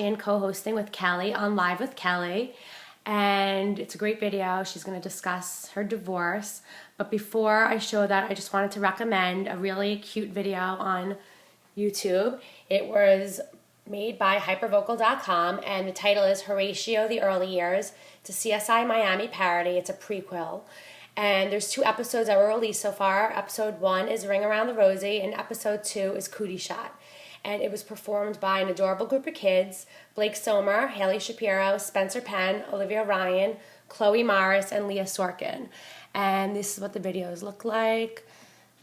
and co-hosting with Kelly on Live with Kelly, and it's a great video. She's going to discuss her divorce, but before I show that, I just wanted to recommend a really cute video on YouTube. It was made by hypervocal.com, and the title is Horatio, the Early Years. It's a CSI Miami parody. It's a prequel, and there's 2 episodes that were released so far. Episode 1 is Ring Around the Rosie, and episode 2 is Cootie Shot. And it was performed by an adorable group of kids: Blake Somer, Haley Shapiro, Spencer Penn, Olivia Ryan, Chloe Morris, and Leah Sorkin. And this is what the videos look like.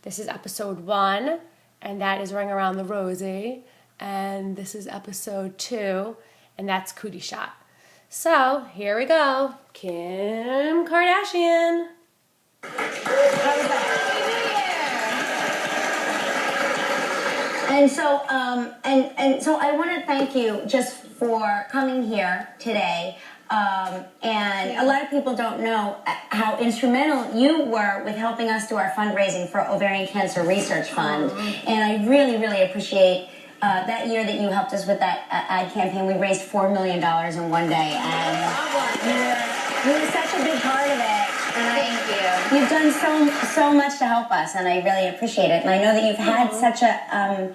This is episode 1, and that is Ring Around the Rosie. And this is episode 2, and that's Cootie Shot. So, here we go. Kim Kardashian. And so, so I want to thank you just for coming here today. And a lot of people don't know how instrumental you were with helping us do our fundraising for Ovarian Cancer Research Fund. And I really, really appreciate that year that you helped us with that ad campaign. We raised $4 million in one day, and you were such a big part of it. And Thank you. You've done so much to help us, and I really appreciate it. And I know that you've had such a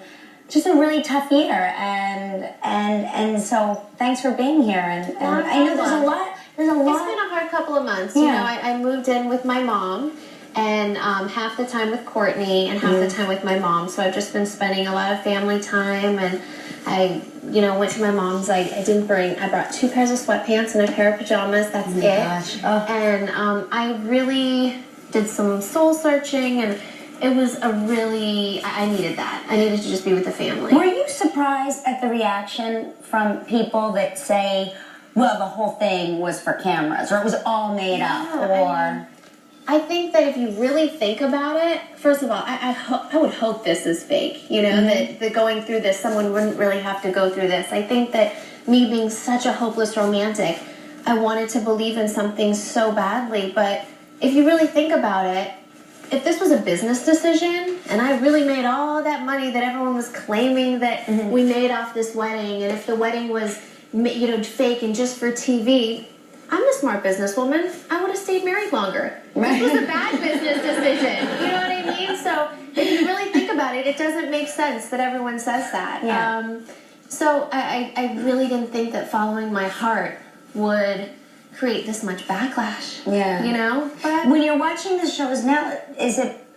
just a really tough year, and so thanks for being here. And I know there's a lot. It's been a hard couple of months. You know, I moved in with my mom, and half the time with Courtney and half the time with my mom. So I've just been spending a lot of family time, and I, went to my mom's. I brought 2 pairs of sweatpants and a pair of pajamas. That's it. Gosh. Oh. And I really did some soul searching, and it was I needed that. I needed to just be with the family. Were you surprised at the reaction from people that say, well, the whole thing was for cameras, or it was all made up, or... I think that if you really think about it, first of all, I would hope this is fake, that going through this, someone wouldn't really have to go through this. I think that me being such a hopeless romantic, I wanted to believe in something so badly, but if you really think about it, if this was a business decision, and I really made all that money that everyone was claiming that we made off this wedding, and if the wedding was, fake and just for TV, I'm a smart businesswoman. I would have stayed married longer. This was a bad business decision. You know what I mean? So if you really think about it, it doesn't make sense that everyone says that. Yeah. So I really didn't think that following my heart would create this much backlash. Yeah. But when you're watching the shows now,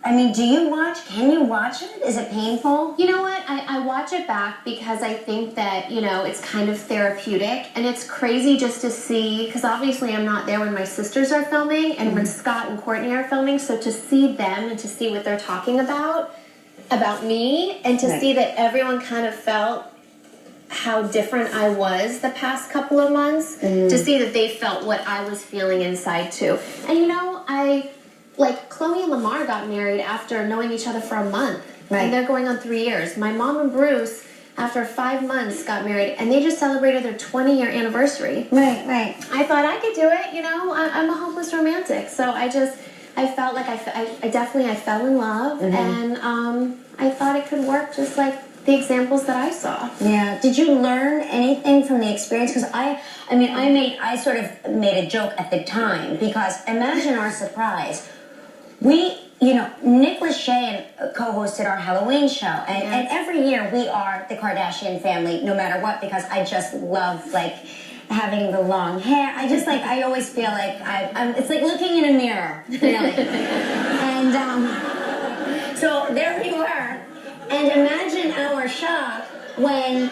can you watch it? Is it painful? You know what? I watch it back because I think that, it's kind of therapeutic, and it's crazy just to see, because obviously I'm not there when my sisters are filming and when Scott and Courtney are filming, so to see them and to see what they're talking about me, and to see that everyone kind of felt how different I was the past couple of months, to see that they felt what I was feeling inside too. And Chloe and Lamar got married after knowing each other for a month. Right. And they're going on 3 years. My mom and Bruce, after 5 months, got married, and they just celebrated their 20-year anniversary. Right. I thought I could do it, I'm a hopeless romantic. So I felt like I fell in love, and I thought it could work just like the examples that I saw. Yeah. Did you learn anything from the experience? Because I sort of made a joke at the time, because imagine our surprise. Nick Lachey co-hosted our Halloween show, and every year we are the Kardashian family, no matter what, because I just love, having the long hair. I always feel like it's like looking in a mirror, really. And, so there we were, and imagine our shock when,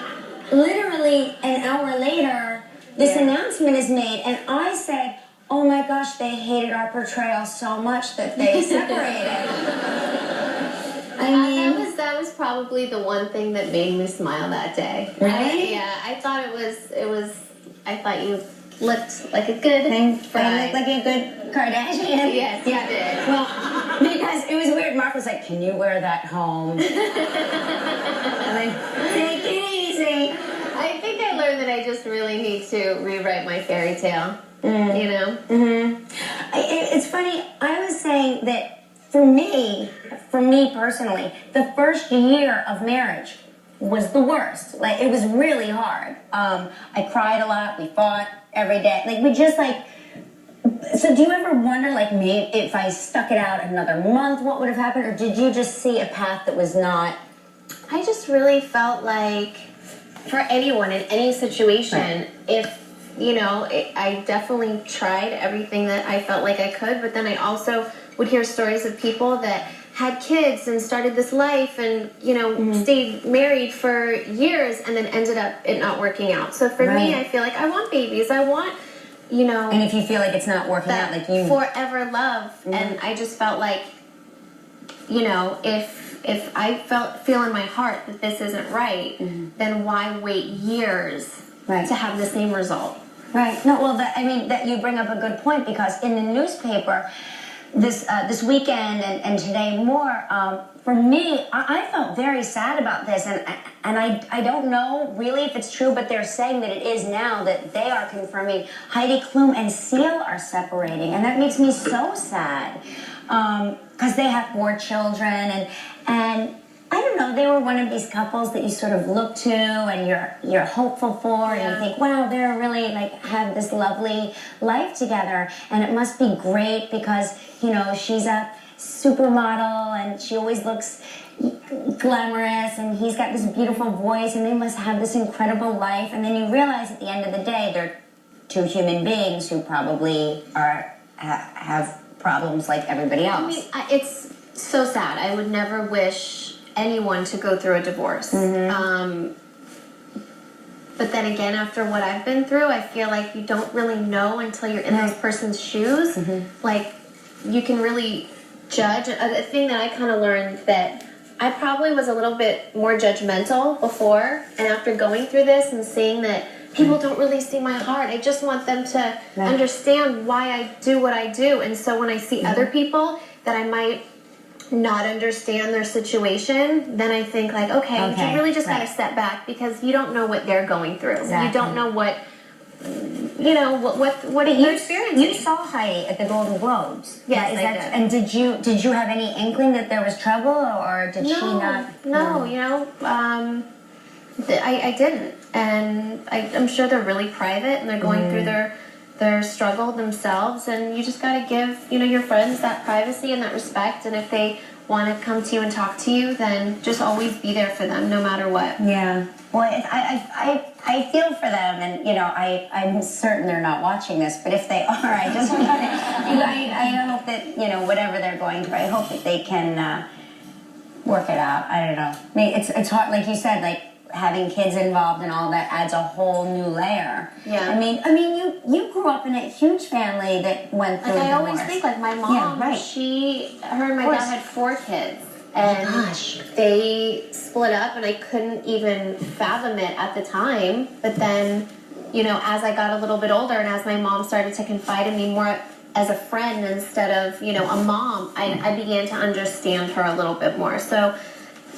literally an hour later, this announcement is made, and I said, oh my gosh, they hated our portrayal so much that they separated. That was probably the one thing that made me smile that day. Really? I thought I thought you looked like a good friend. I looked like a good Kardashian. Yes, you did. Well, because it was weird. Mark was like, can you wear that home? I'm like, take it easy. I think I learned that I just really need to rewrite my fairy tale. It's funny, I was saying that for me personally, the first year of marriage was the worst. Like, it was really hard. I cried a lot. We fought every day. Like, we just, like... So do you ever wonder, like, maybe if I stuck it out another month, what would have happened? Or did you just see a path that was not... I just really felt like, for anyone in any situation, if, you know, I definitely tried everything that I felt like I could, but then I also would hear stories of people that had kids and started this life and, you know, stayed married for years and then ended up it not working out. So for me, I feel like I want babies. I want, you know... And if you feel like it's not working out, like you... forever love. And I just felt like, you know, if I feel in my heart that this isn't right, then why wait years to have the same result? Right. No, well, I mean, that you bring up a good point, because in the newspaper this weekend and today more, for me, I felt very sad about this, and I don't know really if it's true, but they're saying that it is now, that they are confirming Heidi Klum and Seal are separating, and that makes me so sad, because they have 4 children, and I don't know, they were one of these couples that you sort of look to and you're hopeful for, and you think, wow, they're really, like, have this lovely life together, and it must be great because, you know, she's a supermodel and she always looks glamorous, and he's got this beautiful voice, and they must have this incredible life. And then you realize at the end of the day they're 2 human beings who probably have problems like everybody else. I mean, it's so sad. I would never wish anyone to go through a divorce. But then again, after what I've been through, I feel like you don't really know until you're in this person's shoes. Like, you can really judge. A thing that I kind of learned, that I probably was a little bit more judgmental before, and after going through this and seeing that people don't really see my heart, I just want them to understand why I do what I do. And so when I see other people that I might not understand their situation, then I think, like, okay, you really just got to step back, because you don't know what they're going through. You don't know what, you know, what you're experiencing. You saw Heidi at the Golden Globes. Yes, I did. And did you have any inkling that there was trouble, or did she not? No, you know, I didn't, and I'm sure they're really private and they're going through their struggle themselves, and you just got to give, you know, your friends that privacy and that respect, and if they want to come to you and talk to you, then just always be there for them no matter what. Yeah. Well, I feel for them, and, you know, I'm certain they're not watching this, but if they are, I just want to, I hope that, you know, whatever they're going through, I hope that they can work it out. I don't know. I mean, it's hard, like you said, like, having kids involved and all that adds a whole new layer. Yeah. I mean, you grew up in a huge family that went through I divorce. always think, like, my mom, her and my dad had 4 kids. And they split up, and I couldn't even fathom it at the time. But then, you know, as I got a little bit older, and as my mom started to confide in me more as a friend instead of, you know, a mom, I began to understand her a little bit more. So,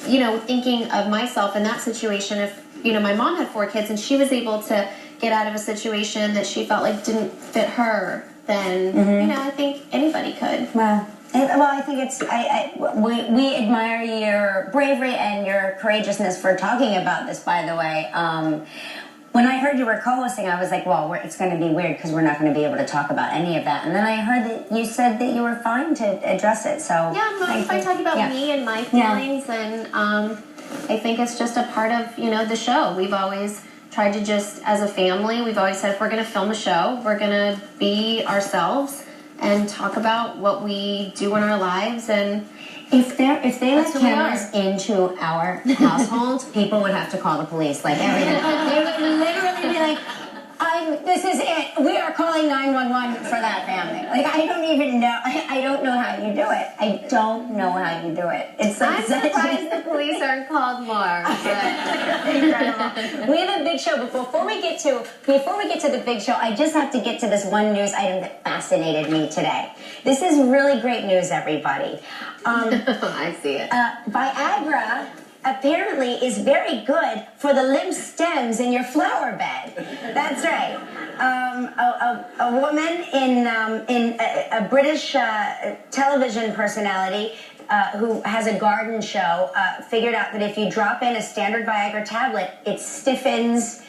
you know, thinking of myself in that situation, if, you know, my mom had 4 kids and she was able to get out of a situation that she felt like didn't fit her, then, you know, I think anybody could. Well, I think it's, we admire your bravery and your courageousness for talking about this, by the way. When I heard you were co-hosting, I was like, well, it's going to be weird because we're not going to be able to talk about any of that. And then I heard that you said that you were fine to address it. So yeah, I'm fine talking about me and my feelings, and I think it's just a part of, you know, the show. We've always tried to just, as a family, we've always said, if we're going to film a show, we're going to be ourselves and talk about what we do in our lives. And if they let cameras into our household, people would have to call the police, like everything. They would literally be like, this is it. We are calling 911 for that family. Like, I don't even know. I don't know how you do it. I don't know how you do it. It's like, I'm surprised the police aren't called more. Incredible. We have a big show, but before we get to the big show, I just have to get to this one news item that fascinated me today. This is really great news, everybody. I see it. Viagra apparently is very good for the lymph stems in your flower bed. That's right. A woman in a British television personality who has a garden show, figured out that if you drop in a standard Viagra tablet, it stiffens